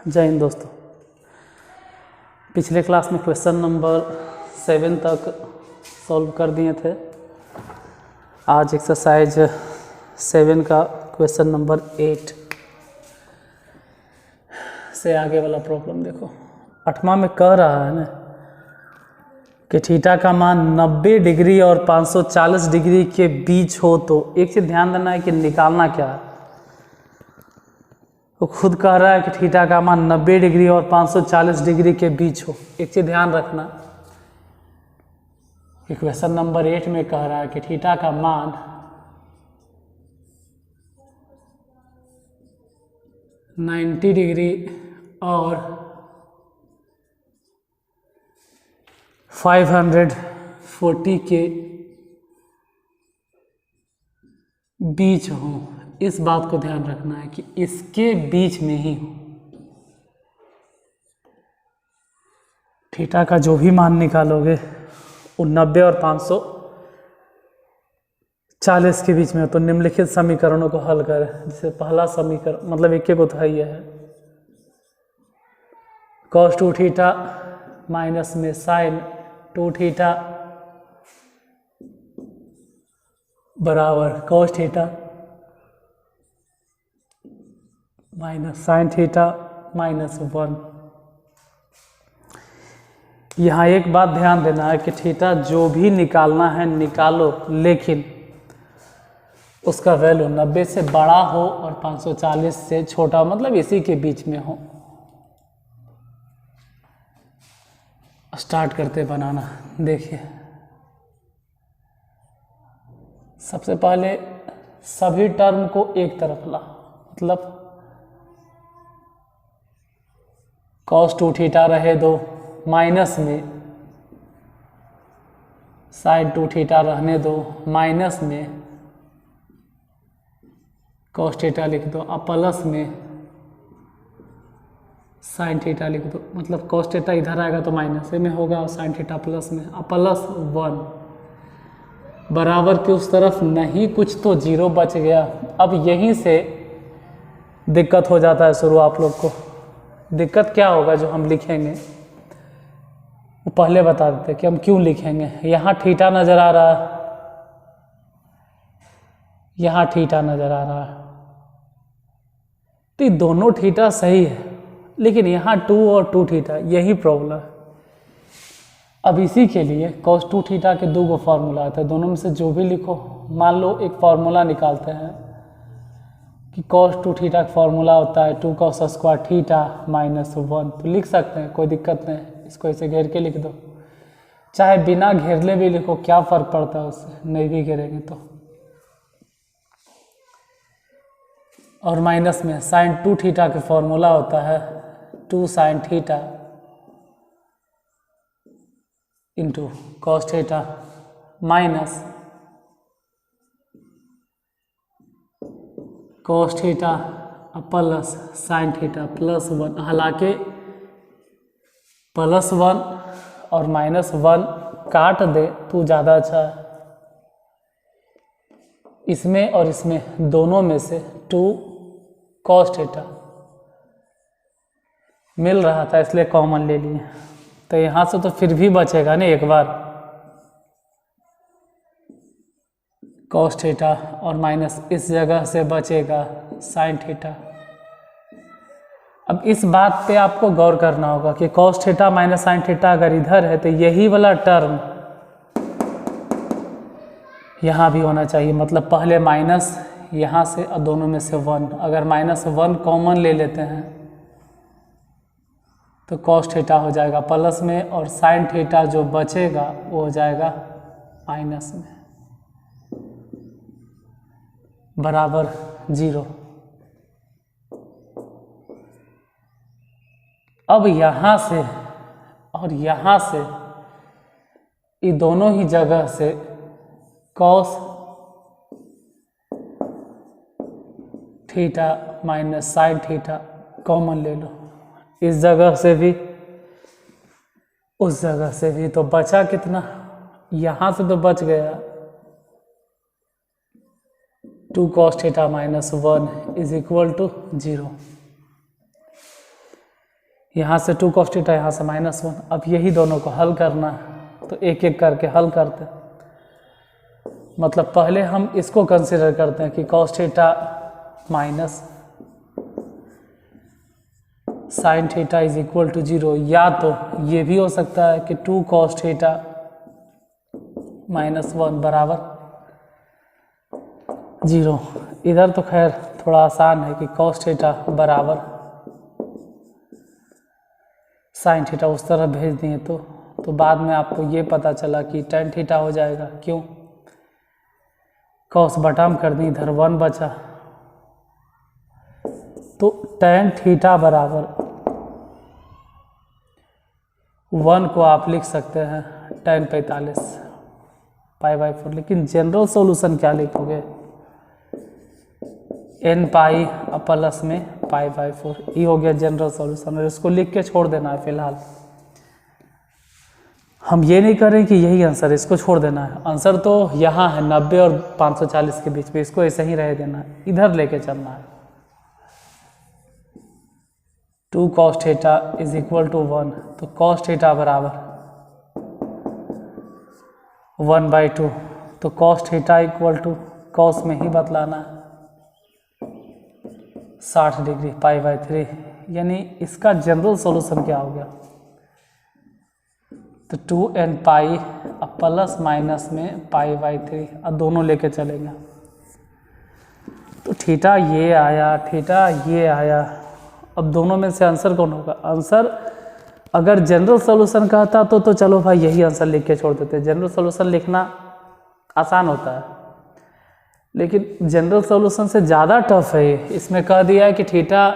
जय हिंद दोस्तों। पिछले क्लास में क्वेश्चन नंबर 7 तक सॉल्व कर दिए थे। आज एक्सरसाइज 7 का क्वेश्चन नंबर 8 से आगे वाला प्रॉब्लम देखो। 8वां में कह रहा है ना कि थीटा का मान 90 डिग्री और 540 डिग्री के बीच हो, तो एक चीज़ ध्यान देना है कि निकालना क्या है। वो खुद कह रहा है कि थीटा का मान 90 डिग्री और 540 डिग्री के बीच हो। एक चीज़ ध्यान रखना कि क्वेश्चन नंबर 8 में कह रहा है कि थीटा का मान 90 डिग्री और 540 के बीच हो। इस बात को ध्यान रखना है कि इसके बीच में ही हो। थीटा का जो भी मान निकालोगे वो 90 और 540 के बीच में हो। तो निम्नलिखित समीकरणों को हल करें। जैसे पहला समीकरण मतलब एक को था, यह है cos 2 थीटा माइनस में sin 2 थीटा बराबर cos theta minus sin theta minus 1। यहाँ एक बात ध्यान देना है कि थीटा जो भी निकालना है निकालो, लेकिन उसका वैल्यू 90 से बड़ा हो और 540 से छोटा, मतलब इसी के बीच में हो। स्टार्ट करते बनाना। देखिए, सबसे पहले सभी टर्म को एक तरफ ला, मतलब cos 2 थीटा रहे दो, माइनस में sin 2 थीटा रहने दो, माइनस में cos थीटा लिख दो, अब प्लस में sin थीटा लिख दो। मतलब cos थीटा इधर आएगा तो माइनस में होगा और sin थीटा प्लस में, अब प्लस 1 बराबर के उस तरफ नहीं, कुछ तो जीरो बच गया। अब यहीं से दिक्कत हो जाता है शुरू। आप लोग को दिक्कत क्या होगा जो हम लिखेंगे वो पहले बता देते कि हम क्यों लिखेंगे। यहाँ थीटा नज़र आ रहा है, यहाँ थीटा नज़र आ रहा है, तो ये दोनों थीटा सही है, लेकिन यहाँ 2 और 2 थीटा, यही प्रॉब्लम है। अब इसी के लिए cos 2 थीटा के दो फार्मूला आता है, दोनों में से जो भी लिखो। मान लो एक फार्मूला निकालते हैं कि cos 2 थीटा का फार्मूला होता है 2 cos स्क्वायर थीटा माइनस 1, तो लिख सकते हैं, कोई दिक्कत नहीं। इसको ऐसे घेर के लिख दो, चाहे बिना घेरले भी लिखो, क्या फ़र्क पड़ता है उससे, नहीं भी घेरेंगे तो। और माइनस में sin 2 थीटा का फार्मूला होता है 2 sin theta into cos theta minus cos theta plus sin theta plus 1। हालांकि प्लस 1 और माइनस 1 काट दे तो ज़्यादा अच्छा है। इसमें और इसमें दोनों में से 2 cos थीटा मिल रहा था, इसलिए कॉमन ले लिए। तो यहाँ से तो फिर भी बचेगा नहीं, एक बार cos थीटा और माइनस इस जगह से बचेगा sin थीटा। अब इस बात पे आपको गौर करना होगा कि cos theta minus sin theta अगर इधर है तो यही वाला टर्म यहाँ भी होना चाहिए। मतलब पहले माइनस यहाँ से और दोनों में से 1, अगर माइनस 1 कॉमन ले लेते हैं तो cos थीटा हो जाएगा प्लस में, और sin थीटा जो बचेगा वो हो जाएगा माइनस में, बराबर 0। अब यहाँ से और यहाँ से ये दोनों ही जगह से cos theta minus sin theta common ले लो, इस जगह से भी उस जगह से भी। तो बचा कितना, यहाँ से तो बच गया 2 cos theta minus 1 is equal to 0। यहाँ से 2 cos थीटा, यहाँ से -1। अब यही दोनों को हल करना है, तो एक एक करके हल करते हैं। मतलब पहले हम इसको कंसिडर करते हैं कि cos theta minus sine theta is equal to 0, या तो ये भी हो सकता है कि 2 cos थीटा -1 बराबर 0। इधर तो खैर थोड़ा आसान है कि cos थीटा बराबर साइन थीटा, उस तरह भेज दिए तो बाद में आपको ये पता चला कि tan थीटा हो जाएगा। क्यों? cos बटाम कर दी, इधर 1 बचा, तो tan थीटा बराबर 1 को आप लिख सकते हैं tan 45 π/4। लेकिन जनरल सॉल्यूशन क्या लिखोगे? n पाई प्लस में π/4, ये हो गया जनरल सॉल्यूशन। और इसको लिख के छोड़ देना है। फिलहाल हम ये नहीं करें कि यही आंसर, इसको छोड़ देना है। आंसर तो यहाँ है 90 और 540 के बीच में, इसको ऐसे ही रह देना है, इधर लेके चलना है। 2 cos theta is equal to 1, तो cos थीटा बराबर 1/2, तो cos theta equal to cos में ही बतलाना है 60 डिग्री π/3, यानी इसका जनरल सॉल्यूशन क्या हो गया? तो 2n पाई अब प्लस माइनस में π/3, अब दोनों लेके चलेंगे। तो थीटा ये आया, थीटा ये आया। अब दोनों में से आंसर कौन होगा? आंसर अगर जनरल सॉल्यूशन कहता तो चलो भाई यही आंसर लिख के छोड़ देते। जनरल सॉल्यूशन लिखना आसान होता है, लेकिन जनरल सॉल्यूशन से ज़्यादा टफ है ये। इसमें कह दिया है कि थीटा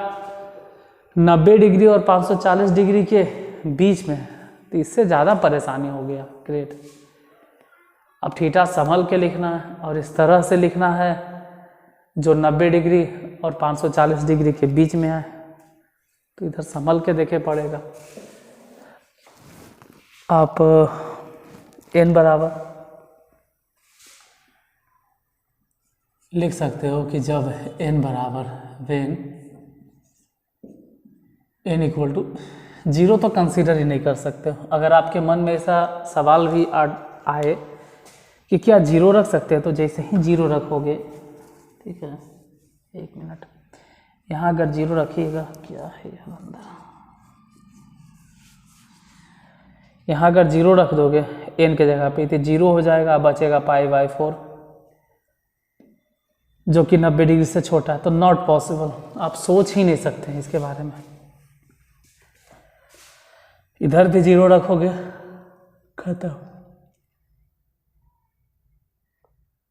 90 डिग्री और 540 डिग्री के बीच में, तो इससे ज़्यादा परेशानी हो गया। ग्रेट। अब थीटा संभल के लिखना है और इस तरह से लिखना है जो 90 डिग्री और 540 डिग्री के बीच में है, तो इधर संभल के देखे पड़ेगा। आप n बराबर लिख सकते हो कि जब n बराबर वेन n इक्वल टू 0, तो कंसीडर ही नहीं कर सकते हो। अगर आपके मन में ऐसा सवाल भी आए कि क्या 0 रख सकते हैं, तो जैसे ही 0 रखोगे, ठीक है, 1 मिनट, यहाँ अगर 0 रखिएगा, क्या है यह बंदा, यहाँ अगर 0 रख दोगे n के जगह पे, तो 0 हो जाएगा, बचेगा π/4 जो कि 90 डिग्री से छोटा है। तो नॉट पॉसिबल, आप सोच ही नहीं सकते हैं इसके बारे में। इधर भी 0 रखोगे, खत्म,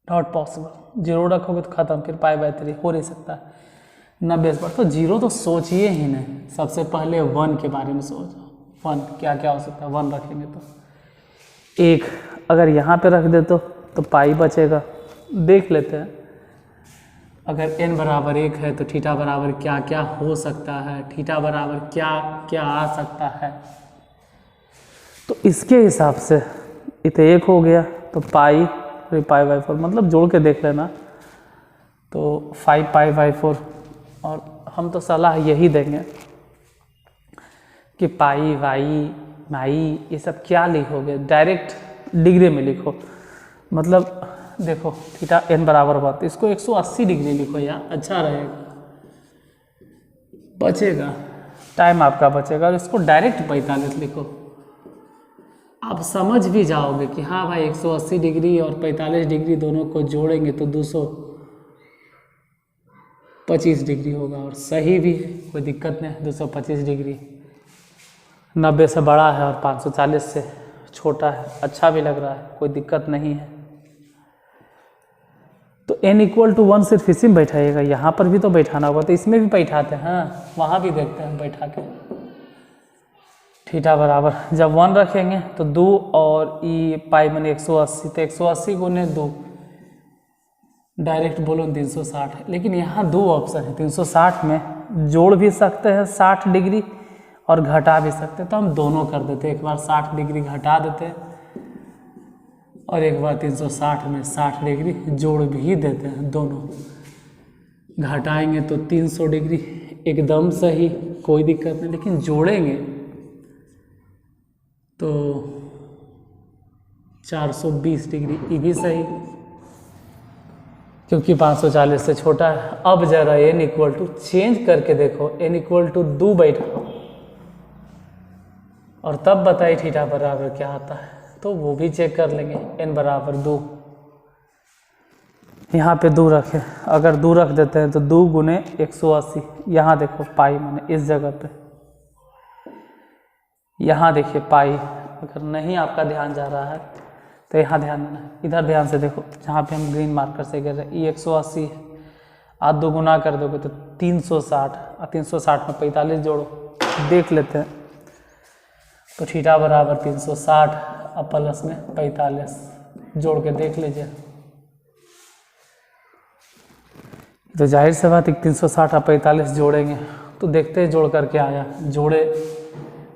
नॉट पॉसिबल। 0 रखोगे तो खत्म, फिर π/3 हो नहीं सकता 90 पर। तो 0 तो सोचिए ही नहीं। सबसे पहले 1 के बारे में सोचो। 1 क्या क्या हो सकता है? 1 रखेंगे तो 1 अगर यहाँ पे रख दे तो पाई बचेगा। देख लेते हैं, अगर n बराबर 1 है तो थीटा बराबर क्या क्या हो सकता है, थीटा बराबर क्या क्या आ सकता है। तो इसके हिसाब से इतने 1 हो गया, तो पाई π/4, मतलब जोड़ के देख लेना, तो 5 π/4। और हम तो सलाह यही देंगे कि पाई, वाई, माई, ये सब क्या लिखोगे, डायरेक्ट डिग्री में लिखो। मतलब देखो थीटा n बराबर बात, इसको 180 डिग्री लिखो यार, अच्छा रहेगा, बचेगा, टाइम आपका बचेगा। और इसको डायरेक्ट 45 लिखो, आप समझ भी जाओगे कि हाँ भाई 180 डिग्री और 45 डिग्री दोनों को जोड़ेंगे तो 225 डिग्री होगा। और सही भी है, कोई दिक्कत नहीं। 225 डिग्री 90 से बड़ा है और 540 से छोटा है, अच्छा भी लग रहा है, कोई दिक्कत नहीं है। तो n इक्वल टू 1 सिर्फ इसी में बैठाइएगा, यहाँ पर भी तो बैठाना होगा, तो इसमें भी बैठाते हैं, हाँ वहाँ भी देखते हैं बैठा के। थीटा बराबर जब 1 रखेंगे तो 2 और ई पाई मैंने 180, तो 180 गुने 2, डायरेक्ट बोलो 360 है। लेकिन यहाँ 2 ऑप्शन है, 360 में जोड़ भी सकते हैं 60 डिग्री और घटा भी सकते हैं, तो हम दोनों कर देते हैं। एक बार 60 डिग्री घटा देते हैं और एक बार 360 में 60 डिग्री जोड़ भी देते हैं। दोनों घटाएंगे तो 300 डिग्री, एकदम सही। कोई दिक्कत नहीं, लेकिन जोड़ेंगे तो 420 डिग्री, ये भी सही क्योंकि 540 से छोटा है। अब जरा n इक्वल टू चेंज करके देखो, n इक्वल टू 2 बैठाओ और तब बताइए थीटा बराबर क्या आता है, तो वो भी चेक कर लेंगे। n बराबर 2, यहाँ पे 2 रखें, अगर 2 रख देते हैं तो 2 गुने 180, यहाँ देखो पाई मैंने इस जगह पे, यहाँ देखिए पाई, अगर नहीं आपका ध्यान जा रहा है तो यहाँ ध्यान देना, इधर ध्यान से देखो जहाँ पे हम ग्रीन मार्कर से कर रहे हैं, ये 180 है, आप 2 गुना कर दोगे तो 360, और 360 में 45 जोड़ो, देख लेते हैं तो थीटा बराबर 360 और प्लस में 45 जोड़ के देख लीजिए, तो जाहिर सी बात है 360 और 45 जोड़ेंगे तो देखते हैं जोड़ करके आया, जोड़े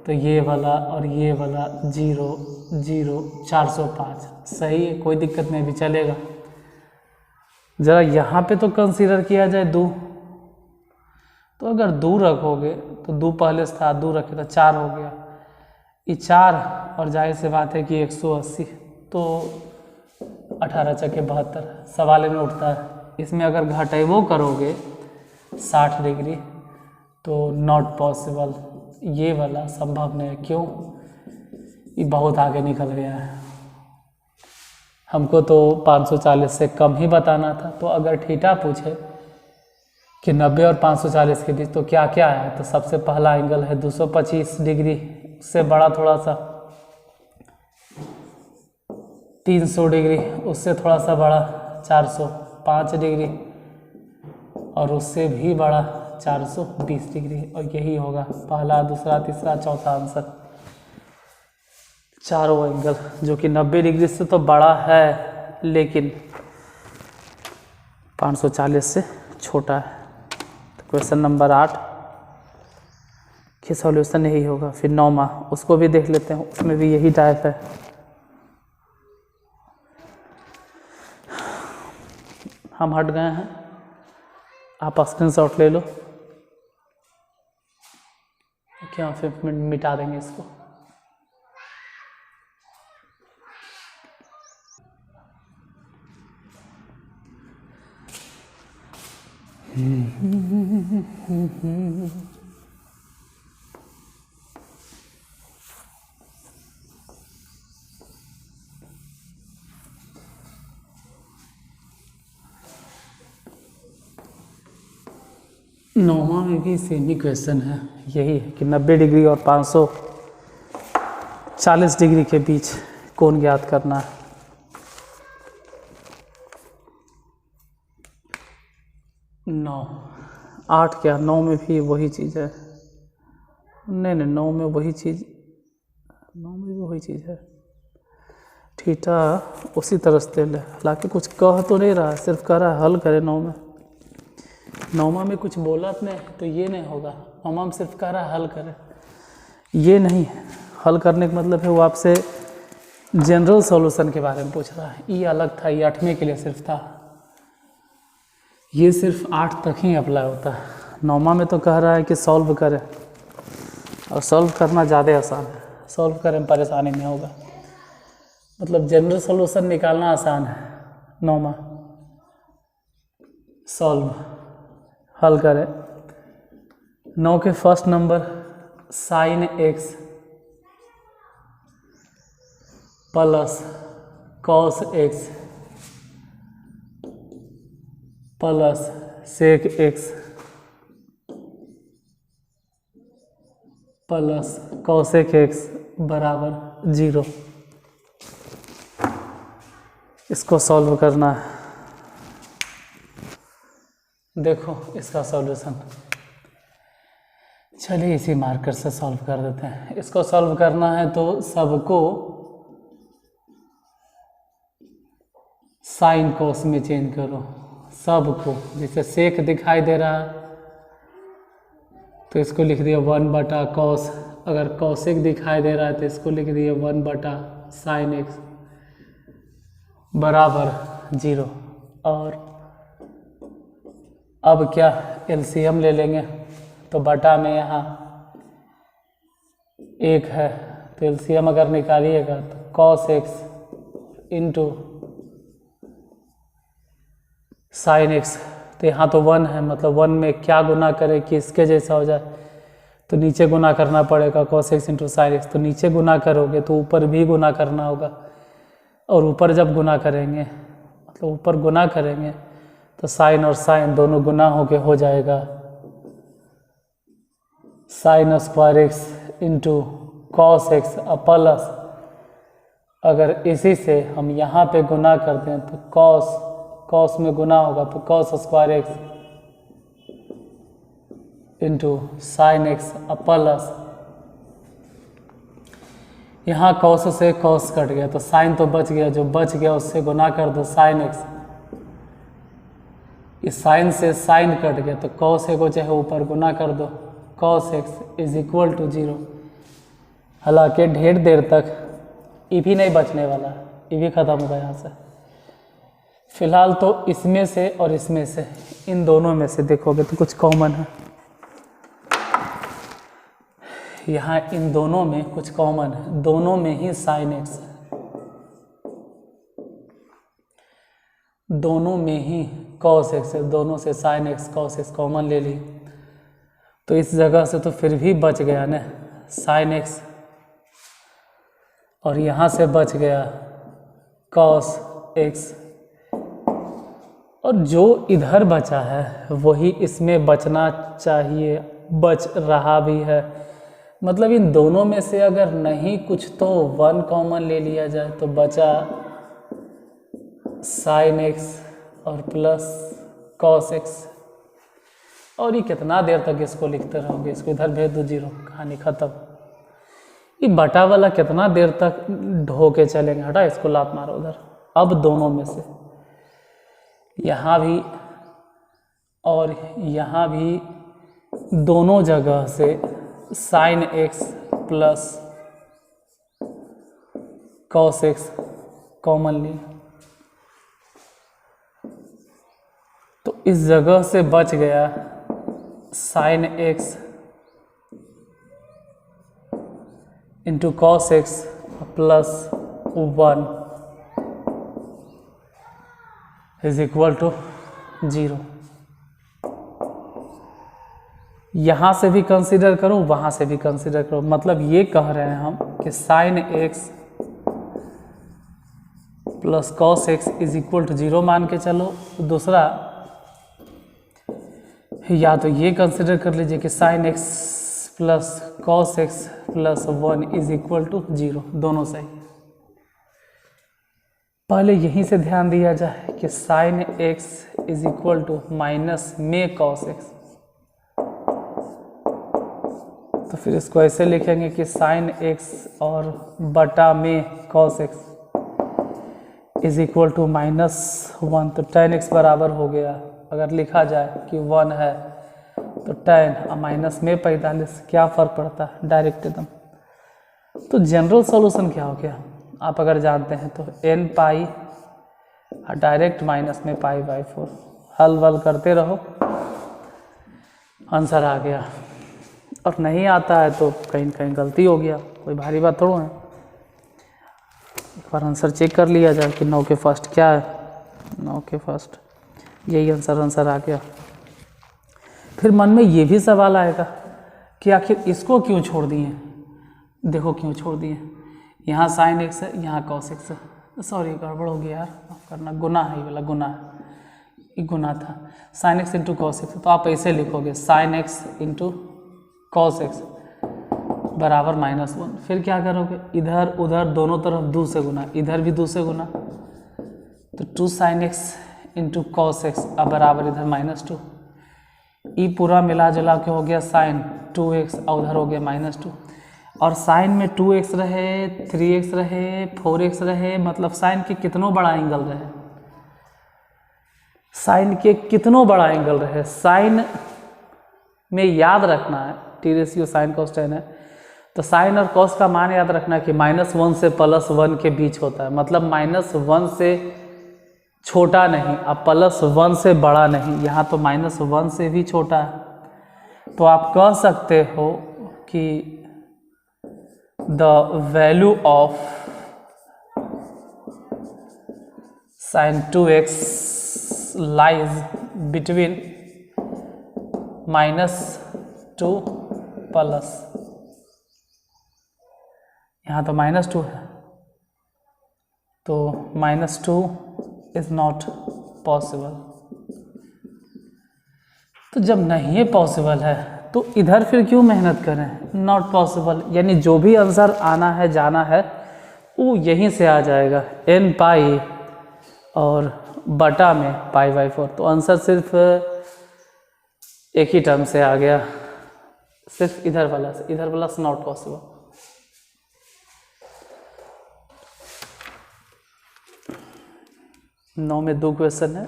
तो ये वाला और ये वाला 0 0 405 सही है, कोई दिक्कत नहीं, भी चलेगा। ज़रा यहाँ पे तो कंसीडर किया जाए 2, तो अगर 2 रखोगे तो 2 पहले से था, 2 रखे तो 4 हो गया, ये 4 और जाहिर सी बात है कि 180 तो 18 चके 72 सवाल में उठता है। इसमें अगर घटेबो करोगे 60 डिग्री तो नॉट पॉसिबल, ये वाला संभव नहीं है। क्यों? ये बहुत आगे निकल गया है, हमको तो 540 से कम ही बताना था। तो अगर थीटा पूछे कि 90 और 540 के बीच तो क्या क्या है, तो सबसे पहला एंगल है 225 डिग्री, उससे बड़ा थोड़ा सा 300 डिग्री, उससे थोड़ा सा बड़ा 405 डिग्री, और उससे भी बड़ा 420 डिग्री, और यही होगा पहला, दूसरा, तीसरा, चौथा आंसर। चारों एंगल जो कि 90 डिग्री से तो बड़ा है लेकिन 540 से छोटा है। तो क्वेश्चन नंबर 8 की सॉल्यूशन यही होगा। फिर 9वां, उसको भी देख लेते हैं, उसमें भी यही टाइप है। हम हट गए हैं, आप स्क्रीनशॉट ले लो, क्या फिर मिटा देंगे इसको। नौवां में भी सेम ही क्वेश्चन है, यही है कि 90 डिग्री और 540 डिग्री के बीच कोण ज्ञात करना है। 9 8 क्या 9 में भी वही चीज़ है, नहीं 9 में वही चीज़, 9 में भी वही चीज़ है। थीटा उसी तरह से ले, हालांकि कुछ कह तो नहीं रहा है, सिर्फ कह रहा है हल करे। 9 में, 9वां में कुछ बोला अपने तो ये नहीं होगा। 9वां में सिर्फ कह रहा है हल करे, ये नहीं है। हल करने का मतलब है वो आपसे जनरल सॉल्यूशन के बारे में पूछ रहा है, ये अलग था, ये 8वें के लिए सिर्फ था, ये सिर्फ 8 तक ही अप्लाई होता है। 9वां में तो कह रहा है कि सॉल्व करें, और सॉल्व करना ज़्यादा आसान है, सॉल्व करें परेशानी नहीं होगा। मतलब जनरल सॉल्यूशन निकालना आसान है, 9वां सॉल्व हल करें। 9 के first number sine x plus cos x plus sec x plus cosec x बराबर 0। इसको सॉल्व करना है। देखो इसका सॉल्यूशन, चलिए इसी मार्कर से सॉल्व कर देते हैं। इसको सॉल्व करना है तो सबको साइन कोस में चेंज करो, सबको। जैसे सेक दिखाई दे रहा है तो इसको लिख दिया 1/cos, अगर कॉसेक दिखाई दे रहा है तो इसको लिख दिया 1/sin x बराबर 0। और अब क्या एलसीएम ले लेंगे, तो बटा में यहाँ 1 है, तो एलसीएम अगर निकालिएगा तो cos x into sine x, तो यहाँ तो 1 है, मतलब 1 में क्या गुना करें कि इसके जैसा हो जाए, तो नीचे गुना करना पड़ेगा cos x into sine x. तो नीचे गुना करोगे तो ऊपर भी गुना करना होगा, और ऊपर जब गुना करेंगे मतलब ऊपर गुना करेंगे तो साइन और साइन दोनों गुना होके हो जाएगा sine square x into cos x plus, अगर इसी से हम यहाँ पे गुना करते हैं तो कॉस में गुना होगा तो cos square x into sine x plus, यहाँ कॉस से कॉस कट गया तो साइन तो बच गया, जो बच गया उससे गुना कर दो साइन एक्स, इस साइन से साइन कट गया तो कॉस को चाहे ऊपर गुना कर दो cos x is equal to 0। हालांकि ढेर देर तक ई भी नहीं बचने वाला, ई भी ख़त्म होगा यहाँ से। फिलहाल तो इसमें से और इसमें से, इन दोनों में से देखोगे तो कुछ कॉमन है, यहाँ इन दोनों में कुछ कॉमन है, दोनों में ही साइन एक्स है, दोनों में ही कॉस एक्स है, दोनों से sine x cos x common ले ली, तो इस जगह से तो फिर भी बच गया ना साइन एक्स, और यहाँ से बच गया कॉस एक्स, और जो इधर बचा है वही इसमें बचना चाहिए, बच रहा भी है। मतलब इन दोनों में से अगर नहीं कुछ तो 1 कॉमन ले लिया जाए तो बचा साइन एक्स और प्लस कॉस एक्स। और ये कितना देर तक इसको लिखते रहोगे, इसको इधर भेज दो 0, कहानी ख़त्म। ये बटा वाला कितना देर तक ढो के चलेंगे, हटा इसको लात मारो उधर। अब दोनों में से यहाँ भी और यहाँ भी दोनों जगह से sine x plus cos x common ली, तो इस जगह से बच गया sine x into cos x plus 1 is equal to 0। यहाँ से भी कंसीडर करो, वहाँ से भी कंसीडर करो, मतलब ये कह रहे हैं हम कि sine x plus cos x is equal to 0 मान के चलो। दूसरा या तो ये कंसिडर कर लीजिए कि sine x plus cos x plus 1 is equal to 0, दोनों सही। पहले यहीं से ध्यान दिया जाए कि sine x is equal to minus में कॉस एक्स, तो फिर इसको ऐसे लिखेंगे कि साइन एक्स और बटा में cos x is equal to -1, तो tan x बराबर हो गया, अगर लिखा जाए कि 1 है तो tan माइनस में 45, क्या फ़र्क पड़ता है, डायरेक्ट एकदम। तो जनरल सॉल्यूशन क्या हो गया आप अगर जानते हैं तो n पाई डायरेक्ट माइनस में π/4, हल वल करते रहो, आंसर आ गया। और नहीं आता है तो कहीं कहीं गलती हो गया, कोई भारी बात थोड़ा है। एक बार आंसर चेक कर लिया जाए कि 9 के फर्स्ट क्या है, 9 के फर्स्ट यही आंसर आ गया। फिर मन में ये भी सवाल आएगा कि आखिर इसको क्यों छोड़ दिए। देखो क्यों छोड़ दिए, यहाँ साइन एक्स है, यहाँ कॉस एक्स है, सॉरी गड़बड़ हो गया यार, माफ करना, गुना है, ये वाला गुना है, ये गुना था। Sign x into cos x, तो आप ऐसे लिखोगे sign x into cos x बराबर -1। फिर क्या करोगे, इधर उधर दोनों तरफ 2 से गुना, इधर भी 2 से गुना, तो 2 sign x into cos x अब बराबर इधर -2। ये पूरा मिला जुला के हो गया साइन 2x और उधर हो गया -2। और साइन में 2x रहे, 3x रहे, 4x रहे, मतलब साइन के कितनों बड़ा एंगल रहे, साइन के कितनों बड़ा एंगल रहे। साइन में याद रखना है T ratio sine cos tan है, तो साइन और कॉस का मान याद रखना है कि -1 से +1 के बीच होता है, मतलब -1 से छोटा नहीं, अब +1 से बड़ा नहीं, यहाँ तो -1 से भी छोटा है, तो आप कह सकते हो कि the value of sin 2x lies between -2 plus, यहाँ तो -2 है, तो -2 इज नॉट पॉसिबल। तो जब नहीं है पॉसिबल है तो इधर फिर क्यों मेहनत करें, नॉट पॉसिबल, यानी जो भी आंसर आना है जाना है वो यहीं से आ जाएगा, n पाई और बटा में π/4। तो आंसर सिर्फ एक ही टर्म से आ गया, सिर्फ इधर वाला से, इधर वाला से नॉट पॉसिबल। नौ में 2 क्वेश्चन है,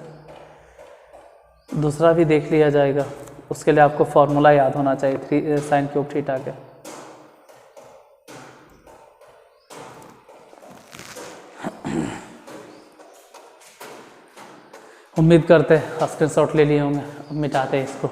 दूसरा भी देख लिया जाएगा, उसके लिए आपको फॉर्मूला याद होना चाहिए 3 sin³ थीटा के। उम्मीद करते हैं स्क्रीनशॉट ले लिए होंगे। अब मिटाते हैं इसको।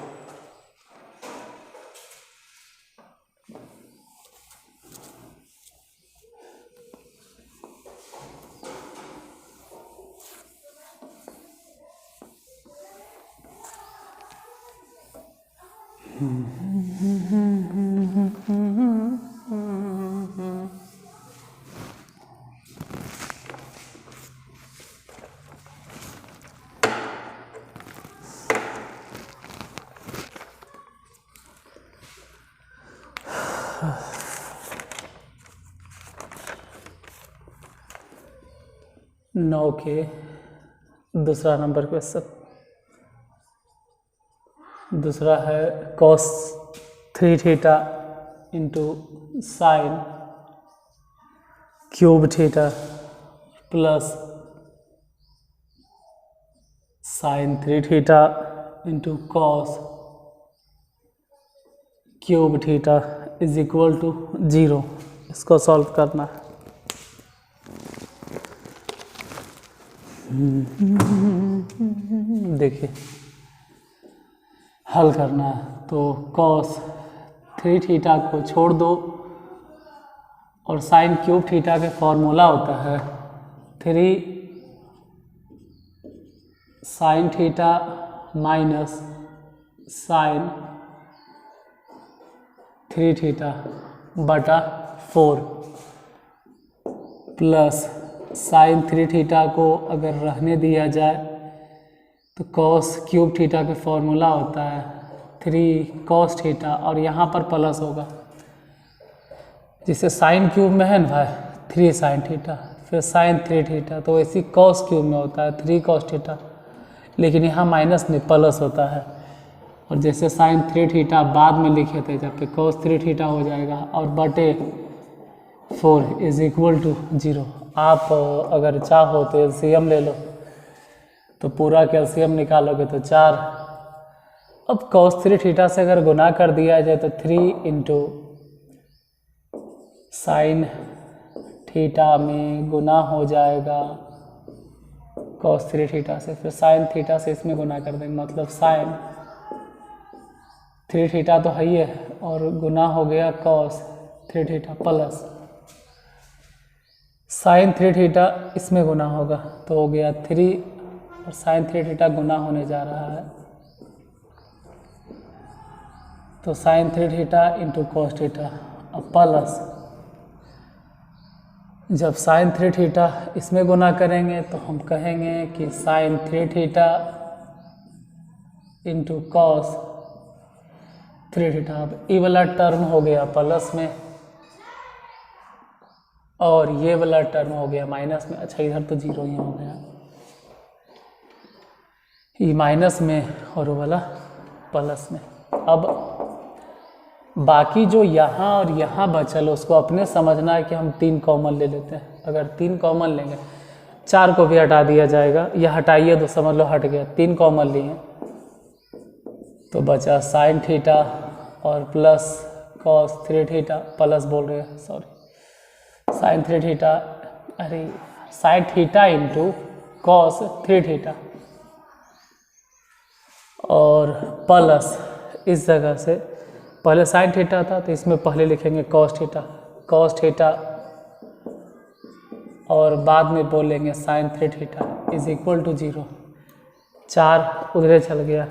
नौ के दूसरा नंबर क्वेश्चन, दूसरा है cos 3 theta into sin³ theta plus sin 3 theta into cos³ theta is equal to 0। इसको सॉल्व करना है। देखिए हल करना है तो cos 3 थीटा को छोड़ दो और sin³ थीटा के फॉर्मूला होता है 3 sin theta minus sin 3 theta बटा 4 प्लस sin 3 थीटा को अगर रहने दिया जाए तो cos³ थीटा के फॉर्मूला होता है 3 cos थीटा और यहाँ पर प्लस होगा, जिसे sin³ में है ना भाई 3 sin थीटा, फिर sin 3 थीटा, तो ऐसी cos³ में होता है 3 cos थीटा, लेकिन यहाँ माइनस नहीं प्लस होता है। और जैसे sin 3 थीटा बाद में लिखे थे जब पे cos 3 थीटा हो जाएगा और बटे 4 इज इक्वल टू 0। आप अगर चाहो तो एलसीएम ले लो, तो पूरा का एलसीएम निकालोगे तो 4। अब cos 3 थीटा से अगर गुना कर दिया जाए तो 3 इंटू sin थीटा में गुना हो जाएगा cos 3 थीटा से, फिर sin थीटा से इसमें गुना कर देंगे, मतलब sin 3 थीटा तो है ही है और गुना हो गया cos 3 theta plus sin 3 theta इसमें गुना होगा तो हो गया 3 और sin 3 थीटा गुना होने जा रहा है तो sin 3 theta into cos theta और प्लस जब sin 3 थीटा इसमें गुना करेंगे तो हम कहेंगे कि sin 3 theta into cos 3 theta. अब ये वाला टर्म हो गया प्लस में और ये वाला टर्म हो गया माइनस में। अच्छा इधर तो 0 ही हो गया, ये माइनस में और वो वाला प्लस में। अब बाकी जो यहाँ और यहाँ बचल उसको अपने समझना है कि हम 3 कॉमन ले लेते हैं। अगर 3 कॉमन लेंगे 4 को भी हटा दिया जाएगा, यह हटाइए तो समझ लो हट गया। 3 कॉमन लिए तो बचा sin थीटा और प्लस cos 3 थीटा प्लस बोल रहे हैं सॉरी sin 3 थीटा, अरे sin theta into cos 3 theta और प्लस इस जगह से पहले साइन थीटा था तो इसमें पहले लिखेंगे कॉस थीटा और बाद में बोलेंगे sine 3 theta is equal to 0। 4 उधरे चल गया,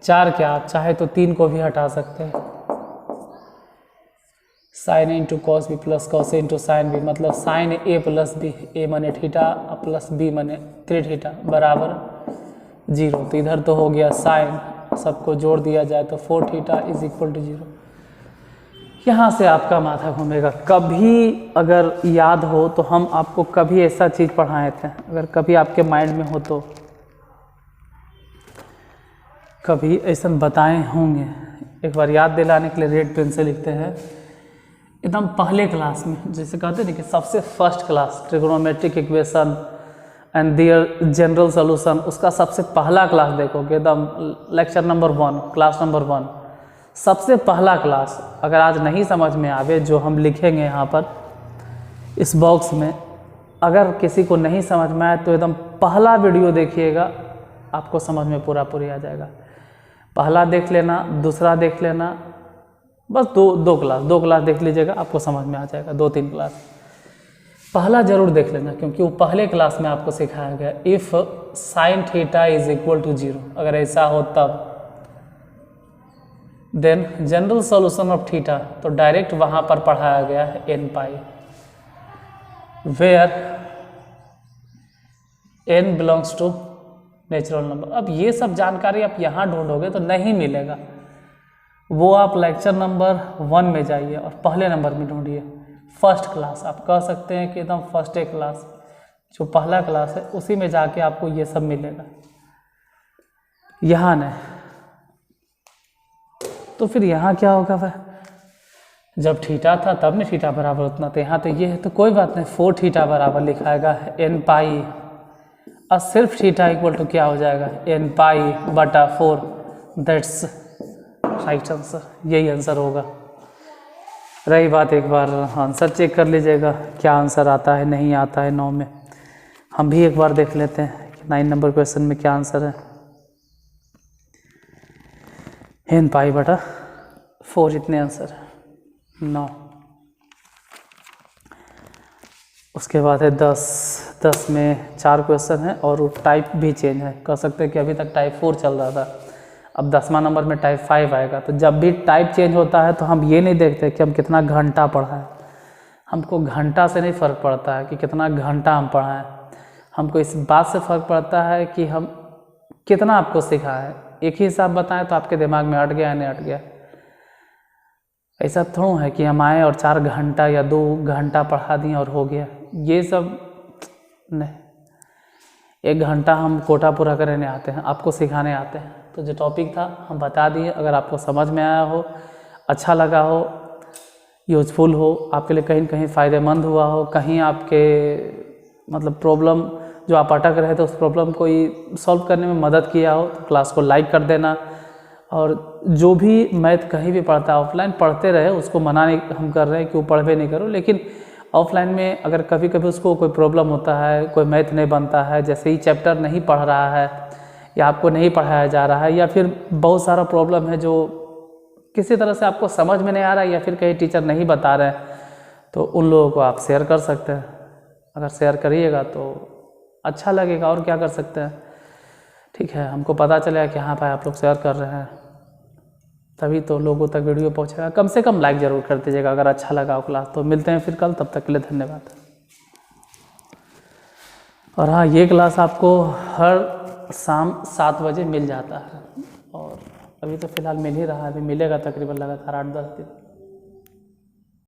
4 क्या आप चाहे तो 3 को भी हटा सकते हैं। Sine into cos B plus cos into sine B, मतलब sine A plus B, A मने थीटा प्लस बी मने 3 थीटा बराबर 0। तो इधर तो हो गया साइन, सबको जोड़ दिया जाए तो 4 थीटा इज इक्वल टू 0। यहाँ से आपका माथा घूमेगा। कभी अगर याद हो तो हम आपको कभी ऐसा चीज़ पढ़ाए थे, अगर कभी आपके माइंड में हो तो कभी ऐसा बताए होंगे। एक बार याद दिलाने के लिए रेड पेन से लिखते हैं। एकदम पहले क्लास में, जैसे कहते हैं कि सबसे first class trigonometric equation and their general solution, उसका सबसे पहला क्लास देखोगे, एकदम लेक्चर नंबर 1, क्लास नंबर 1, सबसे पहला क्लास। अगर आज नहीं समझ में आवे जो हम लिखेंगे यहाँ पर इस बॉक्स में, अगर किसी को नहीं समझ में आए तो एकदम पहला वीडियो देखिएगा, आपको समझ में पूरी आ जाएगा। पहला देख लेना, दूसरा देख लेना, बस दो क्लास देख लीजिएगा, आपको समझ में आ जाएगा। 2-3 क्लास पहला जरूर देख लेना, क्योंकि वो पहले क्लास में आपको सिखाया गया if sine theta is equal to 0, अगर ऐसा हो तब then general solution of theta, तो डायरेक्ट वहाँ पर पढ़ाया गया है n pi, where n belongs to natural number. अब ये सब जानकारी आप यहाँ ढूंढोगे तो नहीं मिलेगा, वो आप लेक्चर नंबर 1 में जाइए और पहले नंबर में ढूंढिए। फर्स्ट क्लास आप कह सकते हैं कि एकदम फर्स्ट क्लास, जो पहला क्लास है उसी में जाके आपको ये सब मिलेगा। यहाँ नहीं तो फिर यहाँ क्या होगा वह, जब थीटा था तब नहीं थीटा बराबर उतना, तो यहाँ तो ये है तो कोई बात नहीं, 4 थीटा बराबर लिखाएगा n पाई, और सिर्फ थीटा इक्वल टू क्या हो जाएगा n पाई बटा 4, दैट्स राइट आंसर, यही आंसर होगा। रही बात एक बार आंसर चेक कर लीजिएगा क्या आंसर आता है नहीं आता है 9 में। हम भी एक बार देख लेते हैं कि 9 नंबर क्वेश्चन में क्या आंसर है। n पाई बटा 4 इतने आंसर है 9। उसके बाद है 10 में 4 क्वेश्चन है और वो टाइप भी चेंज है, कह सकते हैं कि अभी तक टाइप 4 चल रहा था, अब 10वां नंबर में टाइप 5 आएगा। तो जब भी टाइप चेंज होता है तो हम ये नहीं देखते कि हम कितना घंटा पढ़ा है, हमको घंटा से नहीं फ़र्क पड़ता है कि कितना घंटा हम पढ़ा है, हमको इस बात से फ़र्क पड़ता है कि हम कितना आपको सिखा है। एक ही हिसाब बताएं तो आपके दिमाग में हट गया नहीं हट गया, ऐसा थोड़ा है कि हम आए और 4 घंटा या 2 घंटा पढ़ा दिए और हो गया, ये सब नहीं। 1 घंटा हम कोटा पूरा करने आते हैं, आपको सिखाने आते हैं। तो जो टॉपिक था हम बता दिए, अगर आपको समझ में आया हो, अच्छा लगा हो, यूजफुल हो, आपके लिए कहीं कहीं फ़ायदेमंद हुआ हो, कहीं आपके मतलब प्रॉब्लम जो आप अटक रहे थे उस प्रॉब्लम को सॉल्व करने में मदद किया हो, तो क्लास को लाइक कर देना। और जो भी मैथ कहीं भी पढ़ता है ऑफलाइन पढ़ते रहे, उसको मना नहीं हम कर रहे हैं कि वो पढ़वे नहीं करो, लेकिन ऑफलाइन में अगर कभी कभी उसको कोई प्रॉब्लम होता है, कोई मैथ नहीं बनता है, जैसे ही चैप्टर नहीं पढ़ रहा है या आपको नहीं पढ़ाया जा रहा है, या फिर बहुत सारा प्रॉब्लम है जो किसी तरह से आपको समझ में नहीं आ रहा है या फिर कहीं टीचर नहीं बता रहे हैं, तो उन लोगों को आप शेयर कर सकते हैं। अगर शेयर करिएगा तो अच्छा लगेगा, और क्या कर सकते हैं। ठीक है, हमको पता चलेगा कि हाँ भाई आप लोग शेयर कर रहे हैं, तभी तो लोगों तक वीडियो पहुँचेगा। कम से कम लाइक ज़रूर कर दीजिएगा अगर अच्छा लगा हो क्लास। तो मिलते हैं फिर कल, तब तक के लिए धन्यवाद। और हाँ, ये क्लास आपको हर शाम 7 बजे मिल जाता है, और अभी तो फ़िलहाल मिल ही रहा है, अभी मिलेगा तकरीबन लगातार 8-10 दिन।